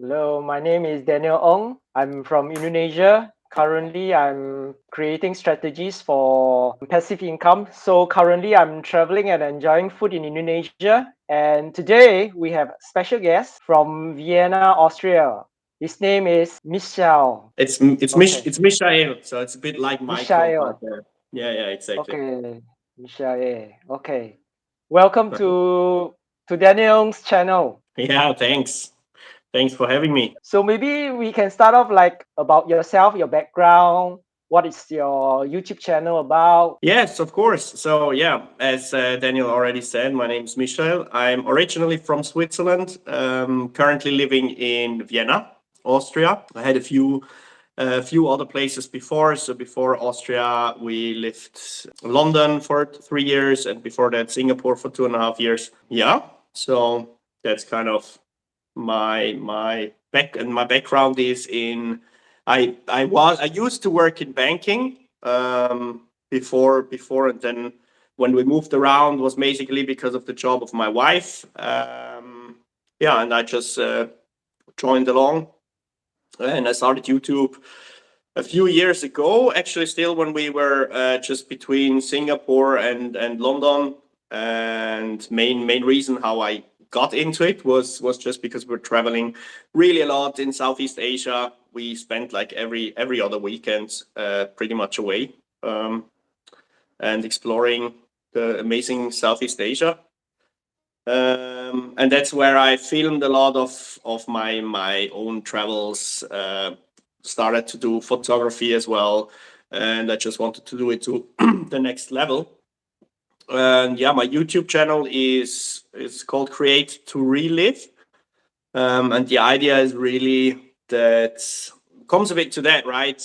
Hello, my name is Daniel Ong. I'm from Indonesia. Currently, I'm creating strategies for passive income. So currently, I'm traveling and enjoying food in Indonesia. And today, we have a special guest from Vienna, Austria. His name is Mischael. Okay, It's Mischael, so it's a bit like Michael, but Mischael. yeah, exactly. Okay, Mischael. Okay. Welcome Right. to Daniel's channel. Yeah, thanks for having me. So maybe we can start off like about yourself, your background. What is your YouTube channel about? Yes, of course. So yeah, as Daniel already said, my name is Michael. I'm originally from Switzerland. Currently living in Vienna, Austria. I had a few other places before. So before Austria, we lived in London for 3 years, and before that, Singapore for 2.5 years. Yeah, so that's kind of my background is in I used to work in banking before, and then when we moved around was basically because of the job of my wife. Yeah, and I just joined along, and I started YouTube a few years ago, actually still when we were just between Singapore and London. And main reason how I got into it was just because we're traveling really a lot in Southeast Asia. We spent like every other weekend pretty much away, and exploring the amazing Southeast Asia. And that's where I filmed a lot of my own travels. Started to do photography as well, and I just wanted to do it to the next level. And yeah, my YouTube channel is called Create to Relive, and the idea is really that comes a bit to that, right?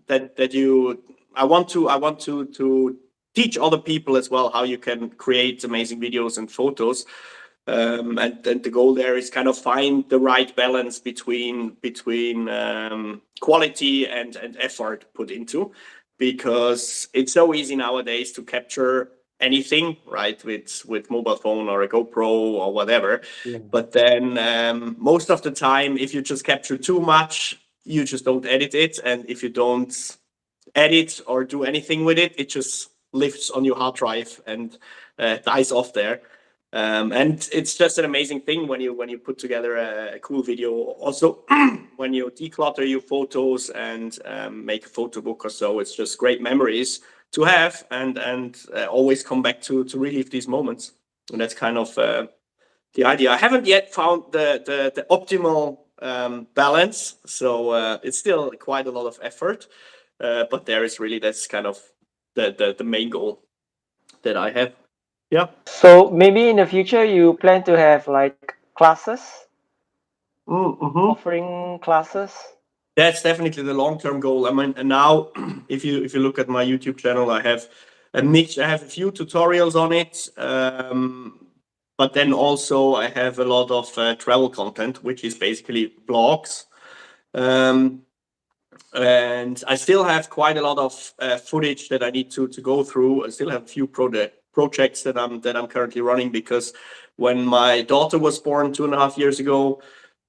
That you I want to teach other people as well how you can create amazing videos and photos. And the goal there is kind of find the right balance between quality and effort put into, because it's so easy nowadays to capture anything, right, with mobile phone or a GoPro or whatever. Yeah. But then most of the time, if you just capture too much, you just don't edit it, and if you don't edit or do anything with it, it just lives on your hard drive and dies off there. And it's just an amazing thing when you put together a cool video. Also, when you declutter your photos and make a photo book or so, it's just great memories to have, and always come back to relive these moments. And that's kind of the idea. I haven't yet found the optimal balance, so it's still quite a lot of effort. But there is really that's kind of the main goal that I have. Yeah. So maybe in the future you plan to have like classes, Mm-hmm. offering classes. That's definitely the long-term goal. I mean, and now if you look at my YouTube channel, I have a mix. I have a few tutorials on it, but then also I have a lot of travel content, which is basically blogs. Um, and I still have quite a lot of footage that I need to go through. I still have a few projects that I'm currently running, because when my daughter was born 2.5 years ago,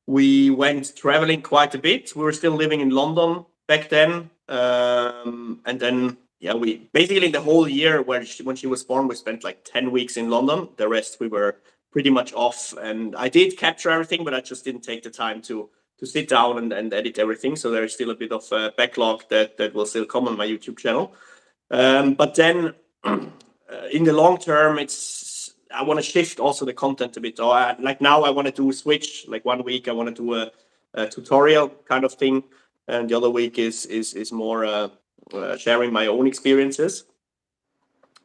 we went traveling quite a bit. We were still living in London back then, and then yeah, we basically the whole year when she was born, we spent like 10 weeks in London. The rest we were pretty much off, and I did capture everything, but I just didn't take the time to sit down and edit everything. So there is still a bit of backlog that will still come on my YouTube channel. But then in the long term, I want to shift also the content a bit. So like now I want to do a switch. Like 1 week I want to do a tutorial kind of thing, and the other week is more sharing my own experiences.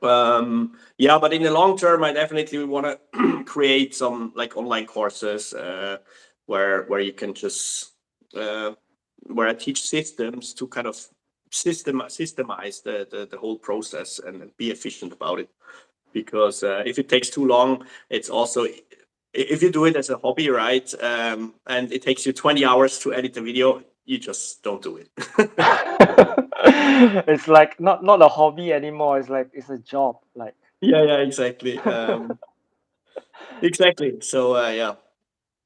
Yeah, but in the long term, I definitely want to create some like online courses where you can just where I teach systems to kind of systemize the whole process and be efficient about it. Because if it takes too long, it's also if you do it as a hobby, right, and it takes you 20 hours to edit a video, you just don't do it. It's like not a hobby anymore. It's like it's a job. Like Yeah, exactly. Exactly. So yeah,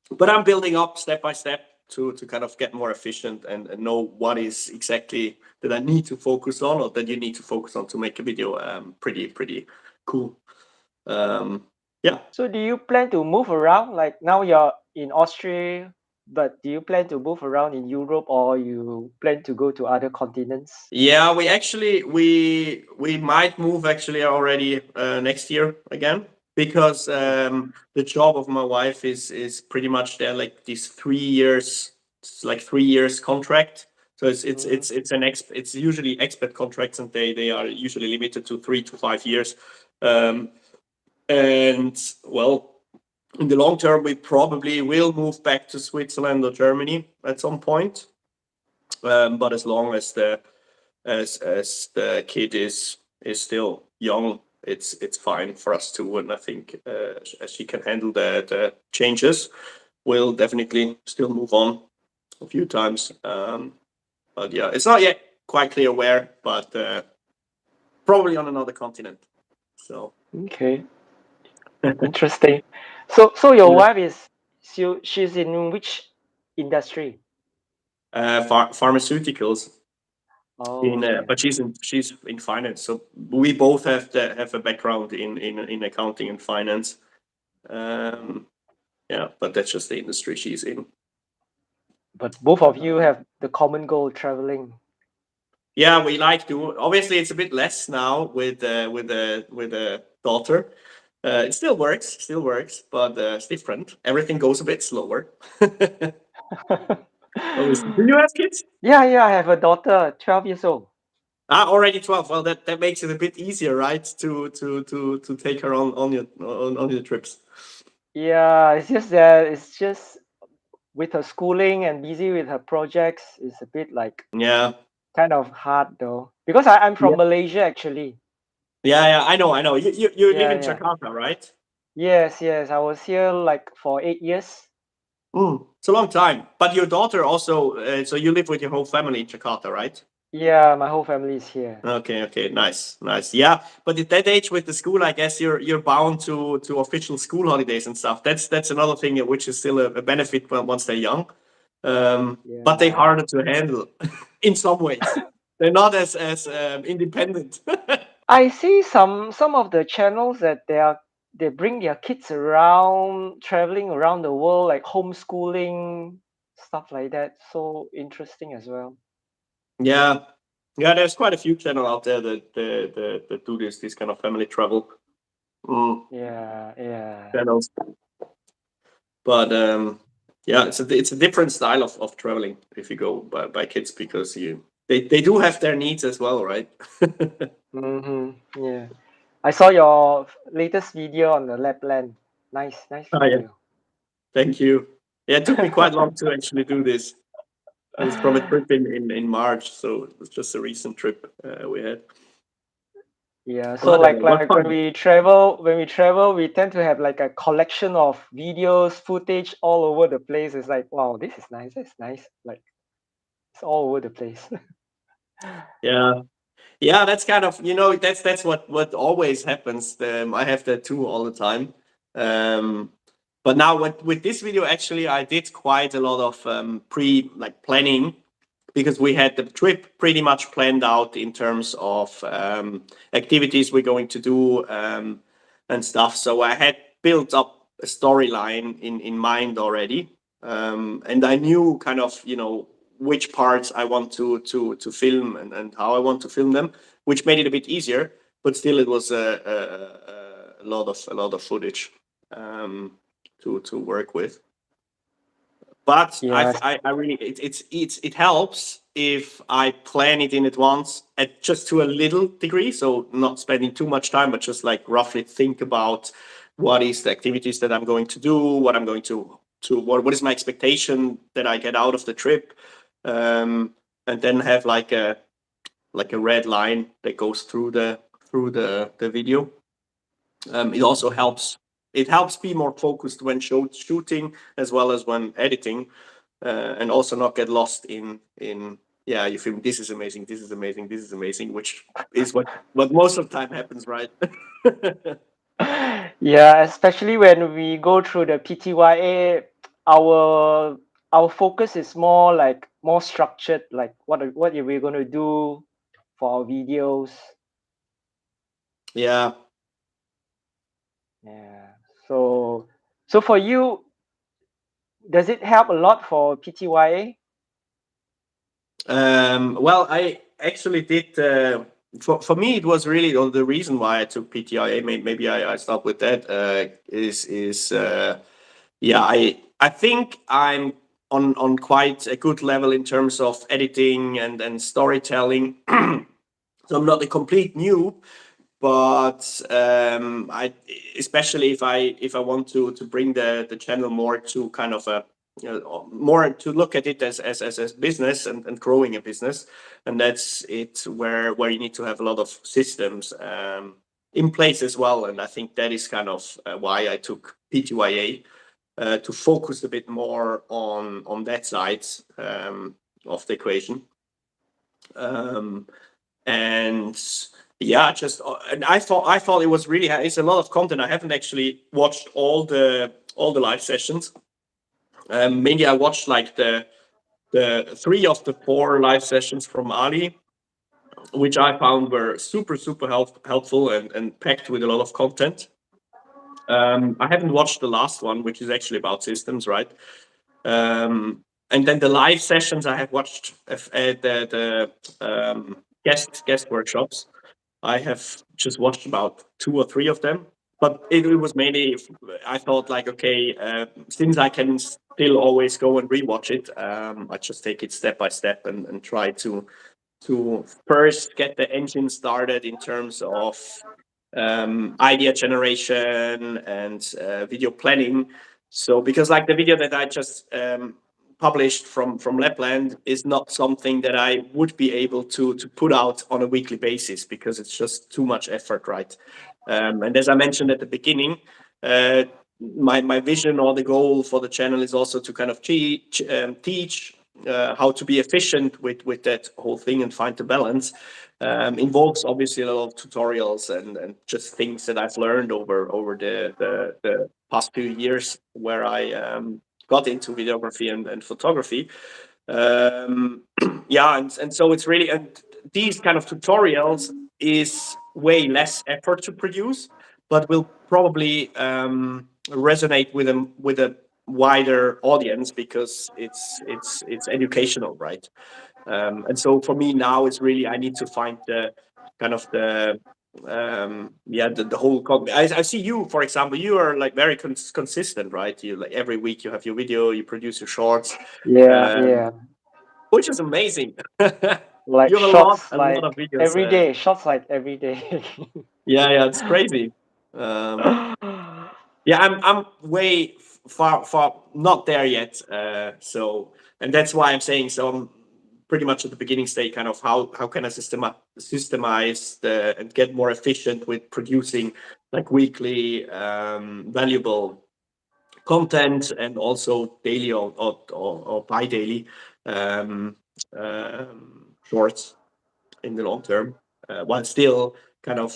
but I'm building up step by step to kind of get more efficient and know what is exactly that I need to focus on, or that you need to focus on to make a video. Pretty cool. Yeah. So do you plan to move around? Like now you're in Austria, but do you plan to move around in Europe, or you plan to go to other continents? Yeah, we might move actually already next year again, because the job of my wife is pretty much there, like these 3 years. It's like 3 years contract. So it's usually expat contracts, and they are usually limited to 3 to 5 years. And well, in the long term, we probably will move back to Switzerland or Germany at some point. But as long as the kid is still young, it's fine for us too. And I think as she can handle the changes, we'll definitely still move on a few times. But yeah, it's not yet quite clear where, but probably on another continent. So Okay, interesting. So your Yeah. wife she's in which industry? Pharmaceuticals. Oh, okay. But she's in finance, so we both have a background in accounting and finance. Yeah, but that's just the industry she's in. But both of you have the common goal, traveling. Yeah, we like to. Obviously, it's a bit less now with a daughter. It still works, but it's different. Everything goes a bit slower. Obviously. Do you have kids? Yeah, I have a daughter, 12 years old. Already 12. Well, that makes it a bit easier, right? To take her on your trips. Yeah, it's just that it's just with her schooling and busy with her projects, it's a bit like Yeah. kind of hard though. Because I'm from Malaysia actually. Yeah. I know. You live in Yeah. Jakarta, right? Yes. I was here like for 8 years. It's a long time. But your daughter also. So you live with your whole family in Jakarta, right? Yeah, my whole family is here. Okay. Nice. Yeah, but at that age with the school, I guess you're bound to official school holidays and stuff. That's another thing which is still a benefit once they're young. But they're Yeah. harder to handle in some ways. They're not as independent. I see some of the channels that they bring their kids around, traveling around the world, like homeschooling, stuff like that. So interesting as well. Yeah, there's quite a few channels out there that do this kind of family travel Yeah. channels. But yeah, it's a different style of traveling if you go by kids, because they do have their needs as well, right? Yeah. I saw your latest video on the Lapland. Nice Yeah. video. Thank you. Yeah, it took me quite long to actually do this. It was from a trip in March, so it was just a recent trip we had. Yeah, so But what when fun. we travel, we tend to have like a collection of videos, footage all over the place. It's like, wow, this is nice. That's nice. Like it's all over the place. Yeah, that's kind of, that's what always happens. I have that too all the time. But now with this video, actually, I did quite a lot of planning, because we had the trip pretty much planned out in terms of activities we're going to do and stuff. So I had built up a storyline in mind already, and I knew kind of which parts I want to film and how I want to film them, which made it a bit easier. But still, it was a lot of footage to work with. But Yeah. I really it helps if I plan it in advance at just to a little degree, so not spending too much time, but just like roughly think about what is the activities that I'm going to do, what I'm going to what is my expectation that I get out of the trip, and then have like a red line that goes through the video. It also helps. It helps be more focused when shooting as well as when editing, and also not get lost in you film this is amazing, which is what most of the time happens, right? Yeah, especially when we go through the PTYA, our our focus is more like more structured, like what are we going to do for our videos. Yeah. Yeah. So for you, does it help a lot for PTYA? Well, I actually did. For me, it was really the reason why I took PTYA. Maybe I start with that. Yeah, I think I'm on quite a good level in terms of editing and storytelling. So I'm not a complete noob, but I, especially if I want to bring the channel more to kind of a, you know, more to look at it as business and growing a business, and that's it where you need to have a lot of systems in place as well. And I think that is kind of why I took PTYA, to focus a bit more on that side of the equation. And yeah, just and I thought it was really, it's a lot of content. I haven't actually watched all the live sessions. Mainly I watched like the 3 of the 4 live sessions from Ali, which I found were super helpful and packed with a lot of content. I haven't watched the last one, which is actually about systems, right? And then the live sessions I have watched, the guest workshops. I have just watched about 2 or 3 of them, but it was mainly, I thought like, okay, since I can still always go and rewatch it, I just take it step by step and try to first get the engine started in terms of idea generation and video planning. So because like the video that I just published from Lapland is not something that I would be able to put out on a weekly basis, because it's just too much effort, right? And as I mentioned at the beginning, my vision or the goal for the channel is also to kind of teach how to be efficient with that whole thing and find the balance. Involves obviously a lot of tutorials and just things that I've learned over the past few years where I got into videography and photography. Yeah, and so it's really, and these kind of tutorials is way less effort to produce, but will probably resonate with a wider audience because it's educational, right? And so for me now, it's really, I need to find the kind of the whole I see you, for example, you are like very consistent, right? You like every week you have your video, you produce your shorts, Yeah, um, yeah. which is amazing. Like You have shots, a lot of like videos. every day. Shots like every day. Yeah, it's crazy. Um, yeah, I'm way far not there yet. So, and that's why I'm saying, so I'm pretty much at the beginning stage, kind of how can I systemize and get more efficient with producing like weekly valuable content, and also daily or bi-daily um, shorts in the long term, while still kind of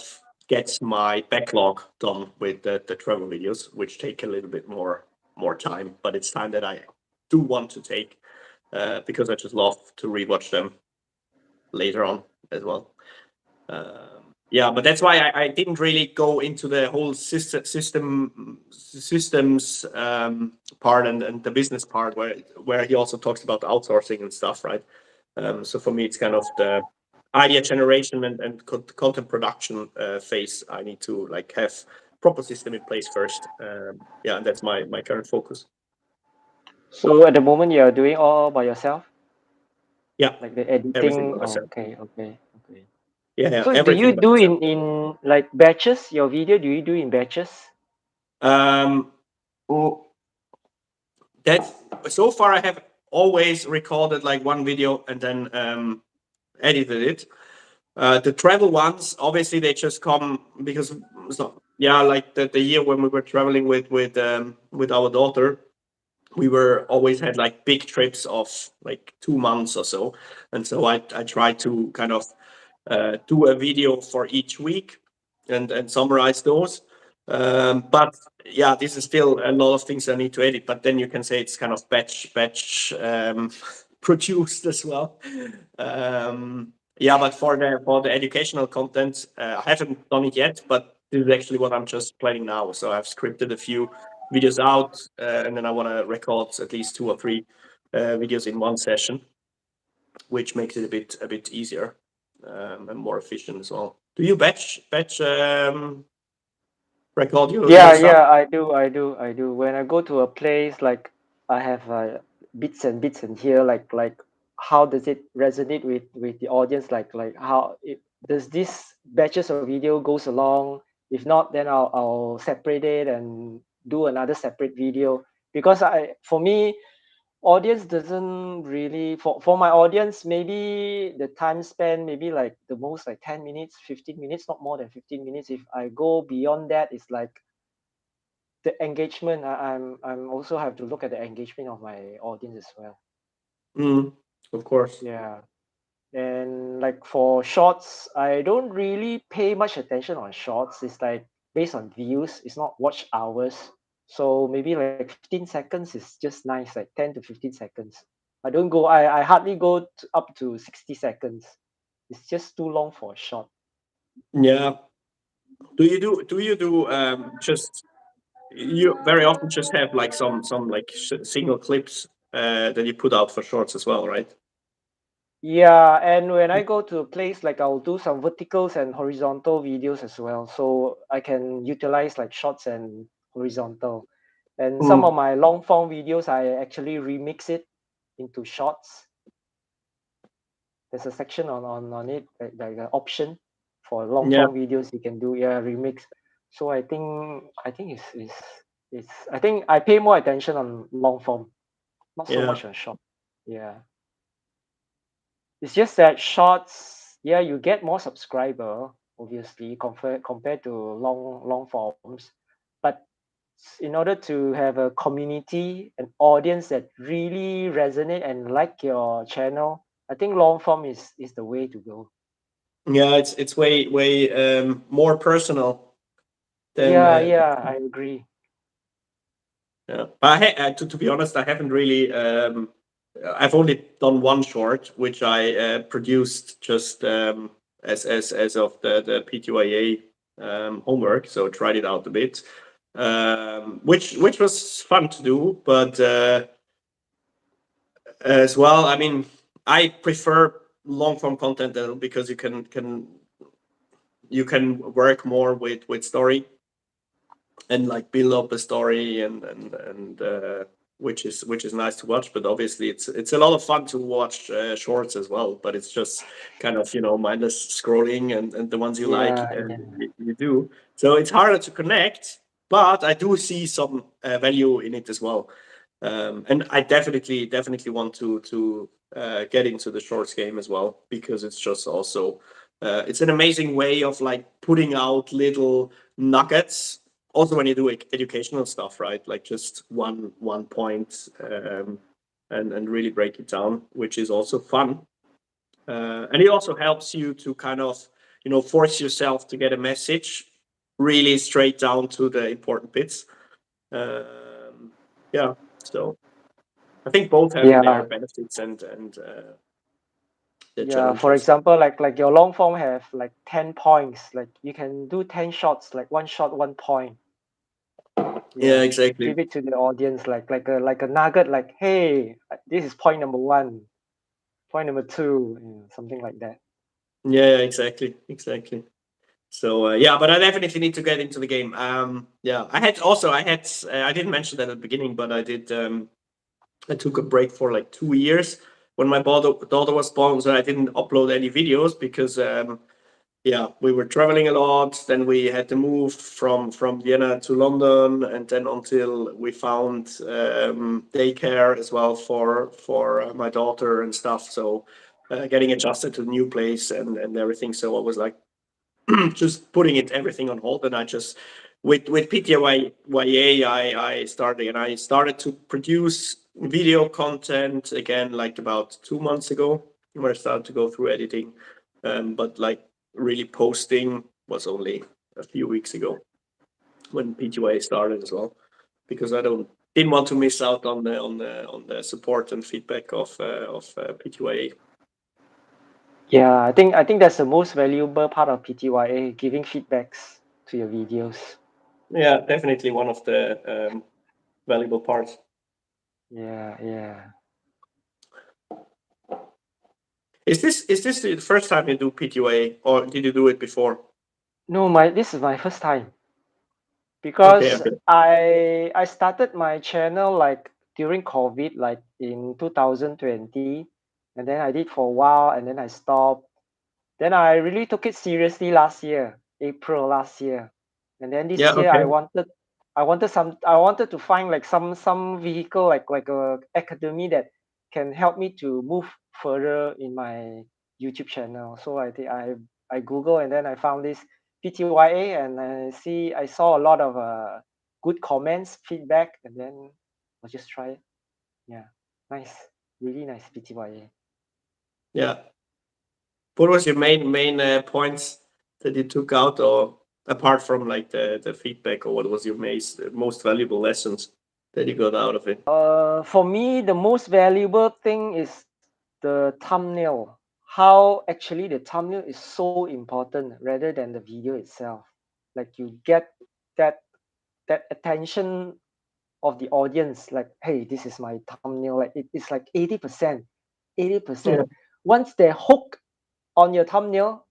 gets my backlog done with the travel videos, which take a little bit more time, but it's time that I do want to take, because I just love to rewatch them later on as well. Yeah, but that's why I didn't really go into the whole systems part and the business part, where he also talks about outsourcing and stuff, right? So for me, it's kind of the idea generation and content production phase. I need to like have proper system in place first. Yeah, and that's my current focus. So at the moment you're doing all by yourself, Yeah, like the everything by editing. Oh, myself. okay. Yeah, So do you everything by do myself. in like batches? Your video, do you do in batches? Um, oh, that so far I have always recorded like one video and then edited it. The travel ones, obviously, they just come because, so, yeah, like the year when we were traveling with our daughter, we were always had like big trips of like 2 months or so, and so I tried to kind of do a video for each week and summarize those. But yeah, this is still a lot of things I need to edit. But then you can say it's kind of batch produced as well. Yeah, but for the educational content, I haven't done it yet, but this is actually what I'm just planning now. So I've scripted a few videos out, and then I want to record at least 2 or 3 videos in one session, which makes it a bit easier and more efficient as well. Do you batch record your stuff? Yeah, I do. When I go to a place, like I have bits and bits in here, like how does it resonate with the audience? Like how it does this batches of video goes along? If not, then I'll separate it and do another separate video, because for me, audience doesn't really, for my audience, maybe the time span, maybe like the most like 10 minutes, 15 minutes, not more than 15 minutes. If I go beyond that, it's like the engagement. I'm also have to look at the engagement of my audience as well. Of course. Yeah. And like for shorts, I don't really pay much attention on shorts. It's like based on views, it's not watch hours. So maybe like 15 seconds is just nice, like 10 to 15 seconds. I hardly go up to 60 seconds. It's just too long for a short. Yeah. Do you do just you very often just have like some like single clips that you put out for shorts as well, right? Yeah, and when I go to a place, like I'll do some verticals and horizontal videos as well. So I can utilize like shorts and horizontal. And some of Mm. my long form videos, I actually remix it into shorts. There's a section on it, like an option for long Yeah, form videos you can do, yeah, remix. So I think it's I think I pay more attention on long form, not so yeah, much on short. Yeah. It's just that shorts, yeah, you get more subscriber, obviously, compared to long forms. But in order to have a community, an audience that really resonate and like your channel, I think long form is the way to go. yeah. It's way more personal than Yeah, I agree. yeah. But to be honest, I haven't really. I've only done one short, which I produced just as of the PTYA homework. So tried it out a bit, which was fun to do. But as well, I mean, I prefer long form content because you can work more with story and like build up a story and which is nice to watch. But obviously it's a lot of fun to watch shorts as well, but it's just kind of mindless scrolling and the ones you like Yeah, and yeah, you do, so it's harder to connect, but I do see some value in it as well. And I definitely want to get into the shorts game as well, because it's just also it's an amazing way of like putting out little nuggets also when you do educational stuff, right? Like just one point and really break it down, which is also fun. And it also helps you to kind of force yourself to get a message really straight down to the important bits. Yeah, so I think both have their yeah, benefits and their yeah. For challenges. example, like your long form have like 10 points. Like you can do 10 shots, like one shot, 1 point. Yeah, Yeah, exactly. give it to the audience like a nugget, like, hey, this is point number one, point number two, something like that. Yeah, exactly. So yeah, but I definitely need to get into the game. Yeah, I didn't mention that at the beginning, but I took a break for like 2 years when my daughter was born, so I didn't upload any videos because yeah, we were traveling a lot. Then we had to move from Vienna to London, and then until we found daycare as well for my daughter and stuff. So getting adjusted to the new place and everything. So I was like just putting it everything on hold, and I just with PTYA I started to produce video content again like about 2 months ago, where I started to go through editing, but like really posting was only a few weeks ago. when PTYA started as well, because I didn't want to miss out on the support and feedback of PTYA. Yeah, I think that's the most valuable part of PTYA, giving feedbacks to your videos. Yeah, definitely one of the valuable parts. Yeah, yeah. Is this the first time you do PTYA, or did you do it before? No, this is my first time Okay, because okay. I started my channel like during COVID, like in 2020, and then I did for a while, and then I stopped. Then I really took it seriously last year, April last year, and then Yeah, this year okay. I wanted to find like some vehicle like a academy that can help me to move further in my YouTube channel. So I Google, and then I found this PTYA, and I saw a lot of good comments, feedback, and then I'll just try it. Yeah, nice, really nice PTYA. Yeah. What was your main points that you took out, or apart from like the feedback, or what was your most valuable lessons that you got out of it? For me, the most valuable thing is the thumbnail. How actually the thumbnail is so important rather than the video itself. Like you get that attention of the audience. Like, hey, this is my thumbnail. Like it's like 80%, eighty Yeah. percent. Once they're hooked on your thumbnail,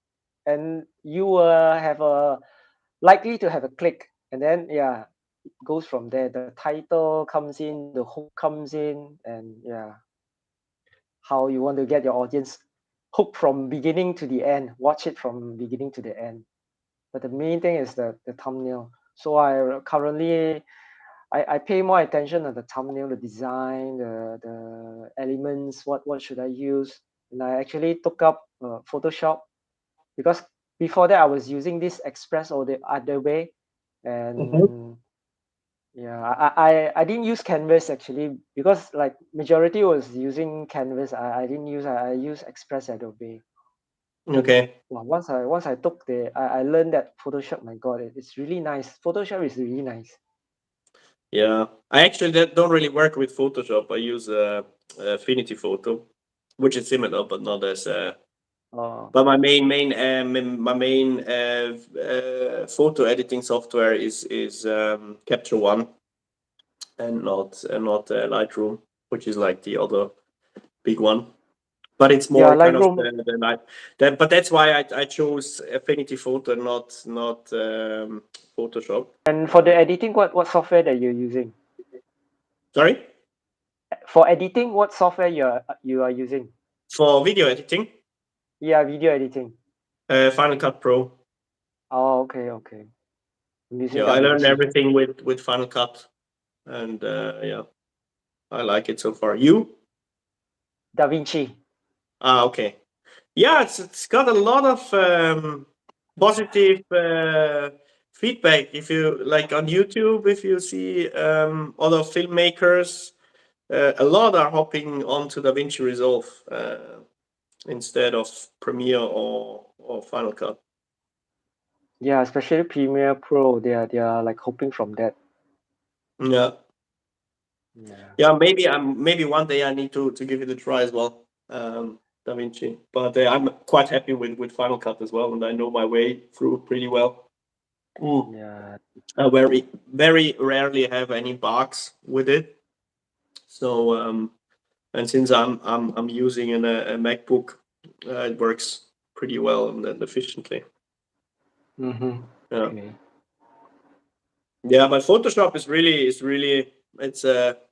and you will have a likely to have a click, and then yeah, it goes from there. The title comes in, the hook comes in, and yeah, how you want to get your audience hooked from beginning to the end, watch it from beginning to the end. But the main thing is the thumbnail. So I currently I pay more attention on the thumbnail, the design, the elements, what should I use. And I actually took up Photoshop, because before that I was using this Express or the other way. Mhm. And yeah, I didn't use Canvas actually, because like majority was using Canvas. I didn't use, I use Express Adobe. Okay. Well, once I took I learned that Photoshop, my god, it's really nice. Photoshop is really nice. Yeah. I actually don't really work with Photoshop. I use Affinity Photo, which is similar but not as. Oh, But my main photo editing software is Capture One, and not Lightroom, which is like the other big one. But it's yeah, more kind of Lightroom. the light. But that's why I chose Affinity Photo and not Photoshop. And for the editing, what software that you're using? Sorry, For editing, what software you are using? for video editing, Yeah, video editing. Final Cut Pro. Oh, okay, okay. I'm using Yeah, I learned DaVinci. everything with Final Cut, and yeah, I like it so far. You? DaVinci. Ah, okay. Yeah, it's got a lot of positive feedback. If you like on YouTube, if you see other filmmakers, a lot are hopping onto DaVinci Resolve instead of Premiere or Final Cut. Yeah, especially Premiere Pro. They are like hoping from that. Yeah, Yeah. yeah. Maybe one day I need to give it a try as well. DaVinci, but I'm quite happy with Final Cut as well, and I know my way through pretty well. Mm. Yeah. I very rarely have any bugs with it. So and since I'm using a MacBook, it works pretty well and efficiently. Mm-hmm. Yeah, Okay. yeah. But Photoshop is really it's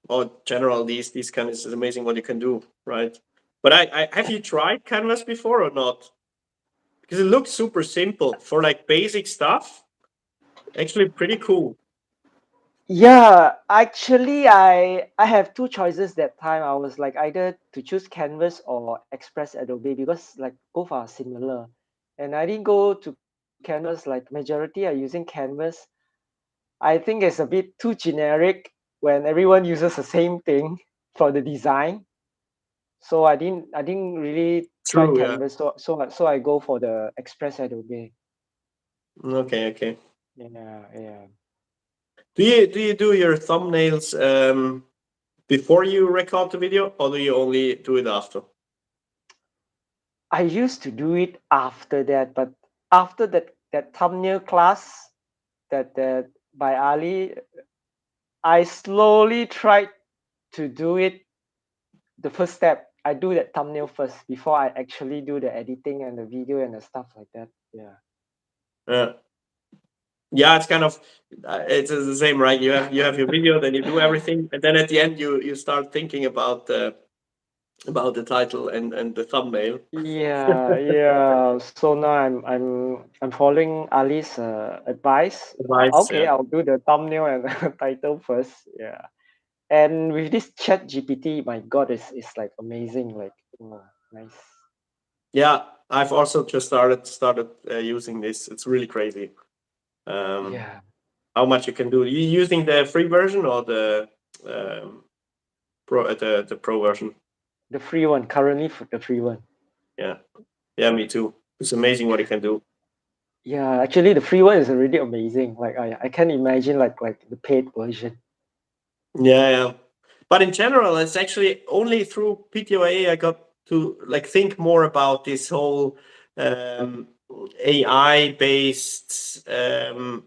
or general these kind of, it's amazing what you can do, right? But I have you tried Canvas before or not? Because it looks super simple for like basic stuff. Actually, pretty cool. Yeah, actually, I have two choices that time. I was like either to choose Canvas or Express Adobe, because like both are similar. And I didn't go to Canvas. Like majority are using Canvas. I think it's a bit too generic when everyone uses the same thing for the design. So I didn't really try True. Yeah. Canvas. So I go for the Express Adobe. Okay. Okay. Yeah, yeah. Do you do your thumbnails before you record the video, or do you only do it after? I used to do it after that, but after that thumbnail class that by Ali, I slowly tried to do it. The first step, I do that thumbnail first before I actually do the editing and the video and the stuff like that. Yeah. Uh, yeah, it's kind of it's the same, right? You have your video, then you do everything, and then at the end you start thinking about the title and the thumbnail. Yeah, yeah. So now I'm following Ali's advice. Advice, Okay, I'll do the thumbnail and the title first. Yeah. And with this Chat GPT, my God, it's like amazing. Like, nice. yeah. I've also just started using this. It's really crazy. Um, Yeah, how much you can do? You using the free version or the um, the pro version? the free one. Currently, for the free one. Yeah, yeah, me too. It's amazing what it can do. Yeah, actually, the free one is already amazing. Like, I can't imagine like the paid version. Yeah, yeah. But in general, it's actually only through PTYA I got to like think more about this whole um, AI based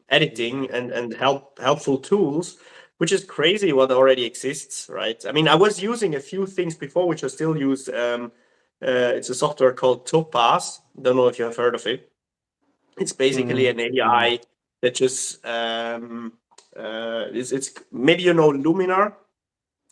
editing and helpful tools, which is crazy what already exists, right? I mean, I was using a few things before, which I still use. It's a software called Topaz. Don't know if you have heard of it. It's basically an No. AI that just it's maybe you know Luminar.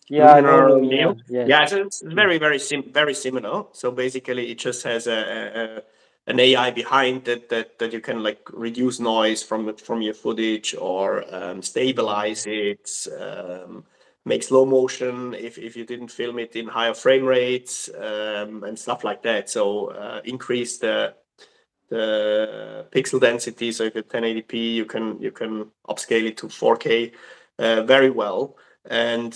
Yeah, I know Luminar Neo. Lumia. Yes. Yeah, it's very very similar. So basically, it just has an AI behind that you can like reduce noise from your footage or stabilize it, make slow motion if you didn't film it in higher frame rates and stuff like that. So increase the pixel density. So if you're 1080p, you can upscale it to 4K very well. And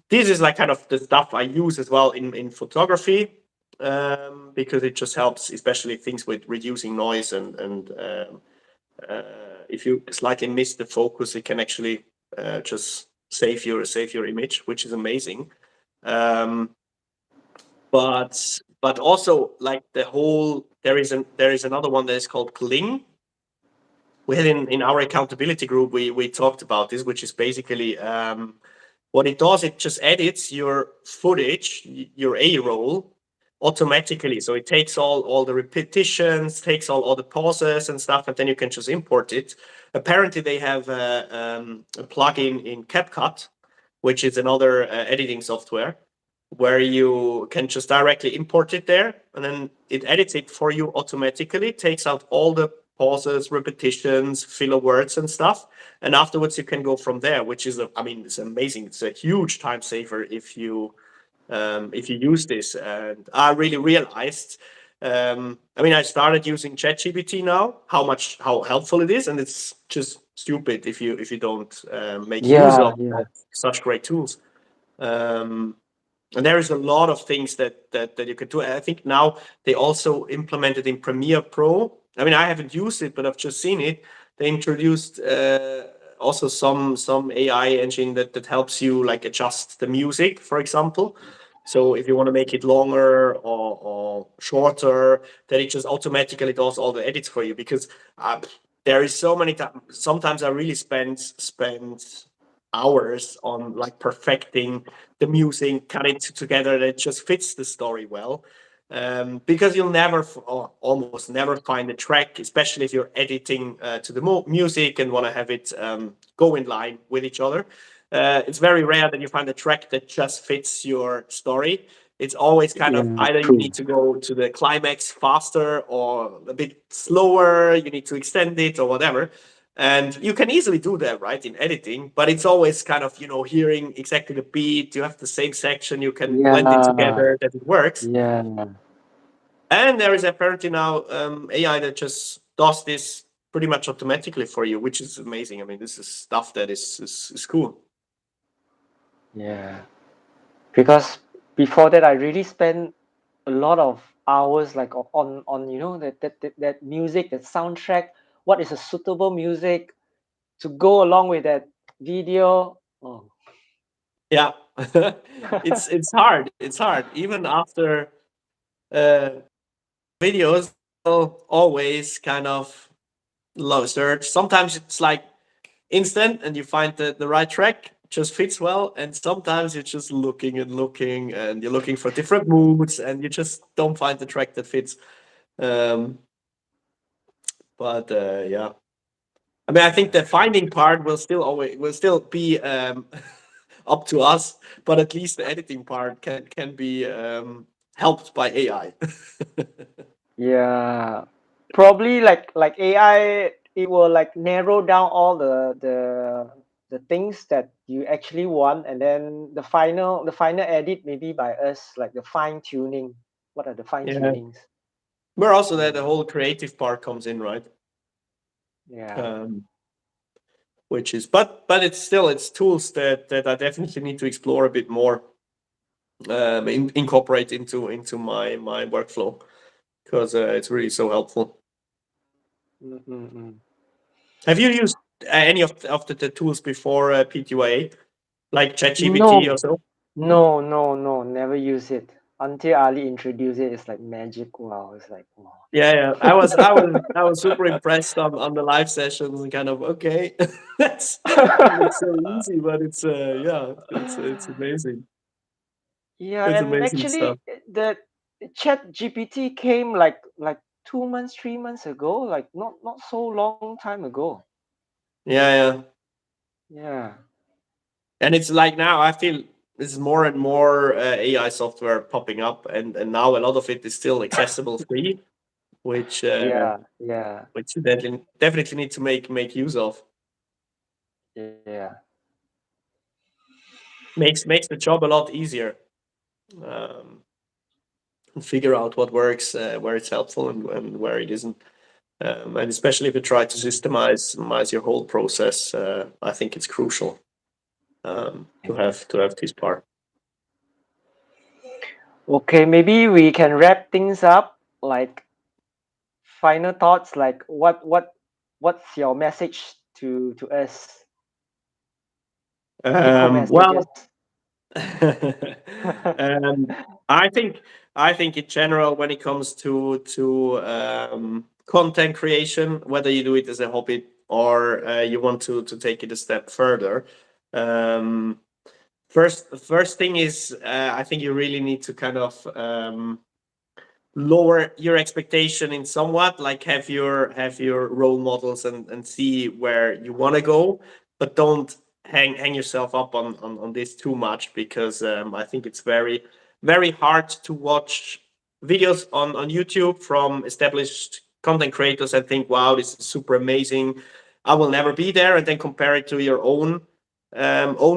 this is like kind of the stuff I use as well in photography because it just helps, especially things with reducing noise and if you slightly miss the focus, it can actually just save your image, which is amazing. Um, but also like the whole there is another one that is called Kling. In our accountability group we talked about this, which is basically what it does, it just edits your footage, your A roll automatically. So it takes all the repetitions, takes all the pauses and stuff, and then you can just import it. Apparently they have a plugin in CapCut, which is another editing software where you can just directly import it there, and then it edits it for you automatically, takes out all the pauses, repetitions, filler words and stuff, and afterwards you can go from there, which is I mean, it's amazing. It's a huge time saver if you use this. And I really realized, I mean, I started using ChatGPT now, how helpful it is, and it's just stupid if you don't make use Yeah, of yeah. such great tools. Um, and there is a lot of things that you can do. I think now they also implemented in Premiere Pro. I mean, I haven't used it, but I've just seen it. They introduced also some AI engine that helps you like adjust the music, for example. So if you want to make it longer or shorter, then it just automatically does all the edits for you. Because there is so many times. Sometimes I really spend hours on like perfecting the music, cut it together that it just fits the story well. Because you'll never, or almost never, find a track, especially if you're editing to the music and want to have it go in line with each other. It's very rare that you find a track that just fits your story. It's always kind of Yeah, either you true. need to go to the climax faster or a bit slower, you need to extend it or whatever. And you can easily do that, right, in editing, but it's always kind of, hearing exactly the beat. You have the same section, you can blend it Yeah, together, that it works. yeah. And there is apparently now AI that just does this pretty much automatically for you, which is amazing. I mean, this is stuff that is cool. Yeah. Because before that, I really spent a lot of hours like on that music, that soundtrack. What is a suitable music to go along with that video. Oh. Yeah, it's hard. It's hard. Even after videos, I'll always kind of low search. Sometimes it's like instant and you find the right track just fits well, and sometimes you're just looking and looking and you're looking for different moods and you just don't find the track that fits. Um, but yeah, I mean, I think the finding part will still be up to us, but at least the editing part can be helped by AI. Yeah, probably like AI, it will like narrow down all the things that you actually want, and then the final edit maybe by us, like the fine tuning. What are the fine Yeah, tunings? but also that the Yeah, whole creative part comes in, right? yeah, Um, which is, but it's still it's tools that I definitely need to explore a bit more, incorporate into my workflow, because it's really so helpful. mm. Have you used any of the tools before PTYA, like ChatGPT or No, so? no, never use it until Ali introduced it. It's like magic. Wow, it's like wow. Yeah, yeah. I was super impressed on the live sessions and kind of okay, that's it looks so easy, but it's yeah, it's amazing. Yeah, It's and amazing stuff. actually, the Chat GPT came like 2 months, 3 months ago, like not so long time ago. Yeah, yeah. Yeah, And it's like now I feel there's more and more AI software popping up, and now a lot of it is still accessible free, which yeah, which you definitely need to make use of. yeah, Makes the job a lot easier. Um, and figure out what works, where it's helpful, and where it isn't. And especially if you try to systemize your whole process, I think it's crucial to have this part. Okay, maybe we can wrap things up. Like final thoughts. Like what's your message to us? Take home messages. Well, um, I think I think in general, when it comes to content creation, whether you do it as a hobby or you want to take it a step further, um, first thing is I think you really need to kind of lower your expectation in somewhat, like have your role models and see where you want to go, but don't hang yourself up on this too much, because I think it's very hard to watch videos on YouTube from established content creators and think, wow, this is super amazing, I will never be there, and then compare it to your own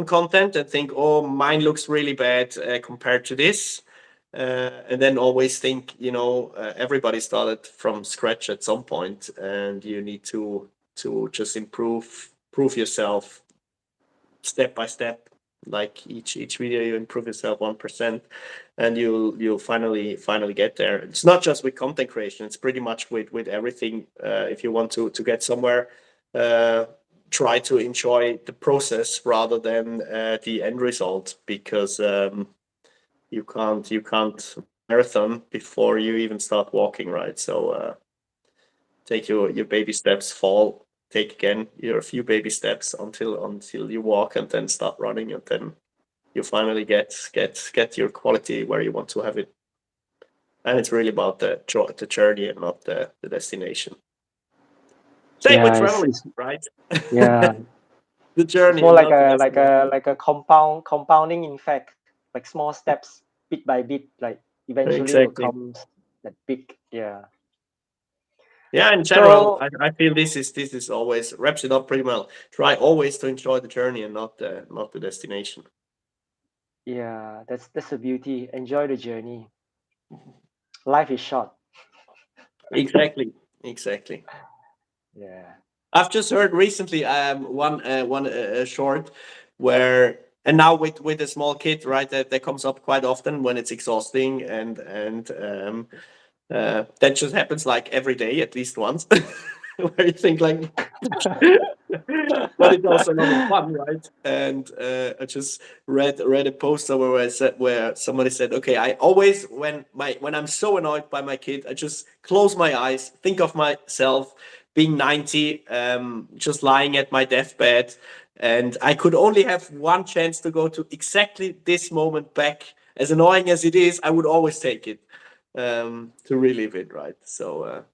content and think, oh, mine looks really bad compared to this. And then always think, everybody started from scratch at some point, and you need to just prove yourself step by step. Like each video, you improve yourself 1%, and you'll finally get there. It's not just with content creation; it's pretty much with everything. If you want to get somewhere, try to enjoy the process rather than the end result, because you can't marathon before you even start walking, right? So take your baby steps, fall, take again your few baby steps until you walk, and then start running, and then you finally get your quality where you want to have it. And it's really about the journey and not the destination. Same with Yeah, traveling, right? yeah. The It's journey more and like not the a destination. compounding effect, like small steps, bit by bit, like eventually will Exactly. come that big. Yeah. Yeah, in general, So I feel this is always wraps it up pretty well. Try always to enjoy the journey and not the destination. yeah, that's the beauty. Enjoy the journey. Life is short. Exactly, exactly. Yeah. I've just heard recently one short where, and now with a small kid, right, that comes up quite often when it's exhausting, and that just happens like every day at least once, where you think like but it's also a lot of fun, right? And I just read a poster where somebody said, okay, I always when I'm so annoyed by my kid, I just close my eyes, think of myself being 90, just lying at my deathbed, and I could only have one chance to go to exactly this moment back. As annoying as it is, I would always take it to relive it, right? So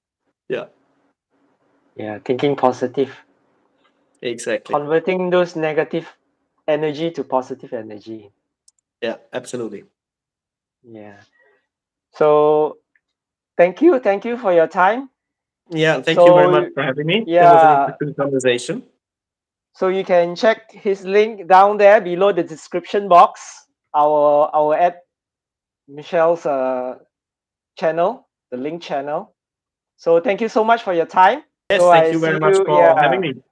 yeah, Yeah, thinking positive, exactly. converting those negative energy to positive energy. Yeah, absolutely. Yeah. So thank you for your time. Yeah, thank you very much So for having me. That was an yeah, interesting conversation. so you can check his link down there below the description box. Our at Mischael's channel, the link channel. So thank you so much for your time. Yes, So thank I you very see much you. for having Yeah, me.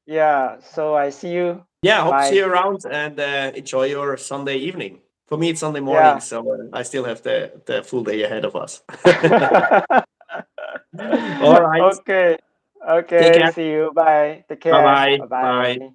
yeah. So I see you. Yeah, hope to see Bye. you around and enjoy your Sunday evening. For me, it's Sunday morning, Yeah. so I still have the full day ahead of us. All right. Okay. Take Okay. care. See you. Bye. Take care. Bye-bye. Bye Bye. bye.